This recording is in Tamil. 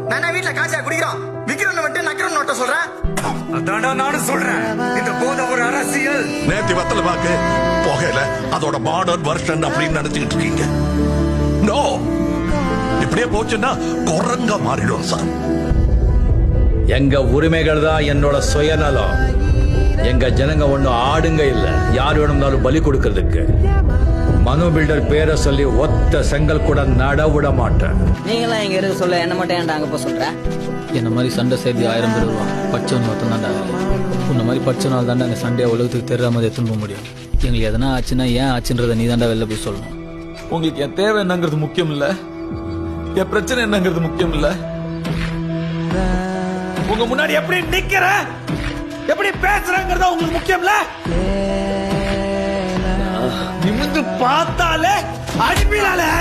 நானே வீட்டுல காசா குடிக்கிறோம், விக்கிறோன்னு மட்டும் நக்கிறோன்னு நோட்ட சொல்றேன். அதான்டா நானும் சொல்றேன், இந்த போதை ஒரு அரசியல். நேத்தி வத்தல பாக்கு புகையில அதோட மாடர்ன் வெர்ஷன் அப்படின்னு நினைச்சுக்கிட்டு இருக்கீங்க. நோ, இப்படியே போச்சுன்னா குரங்க மாறிடும் சார். எங்க உரிமைகள் தான் என்னோட சுயநலம். எங்க ஜனங்க ஒண்ணும் ஆடுங்க இல்ல, யார் வேணும்னாலும் பலி கொடுக்கறதுக்கு. மனு பில்டர் பேரை சொல்லி ஒத்த செங்கல் கூட நட விட மாட்டேன். நீங்களாம் இங்க இருக்க சொல்ல என்ன மட்டும் ஏன்டா அங்க போய் சொல்ற? என்ன மாதிரி சண்டை செய்தி 1000 பேர் வருவான். படிச்சவன் மொத்தம் தாண்டா. உன்ன மாதிரி படிச்சவனால தாண்டா அந்த சண்டையை உலகத்துக்கு தெரியாம அதை எடுத்துன்னு போக முடியும். எங்களுக்கு எதனா ஆச்சுன்னா ஏன் ஆச்சுன்றதை நீ தாண்டா வெளில போய் சொல்லணும். உங்களுக்கு என் தேவை என்னங்கிறது முக்கியம் இல்ல, என் பிரச்சனை என்னங்கிறது முக்கியம் இல்ல. உங்க முன்னாடி எப்படி நிக்கிற, எப்படி பேசுறங்கிறத உங்களுக்கு முக்கியம் இல்ல. நிமிந்து பார்த்தாலே அடிப்பீனாலே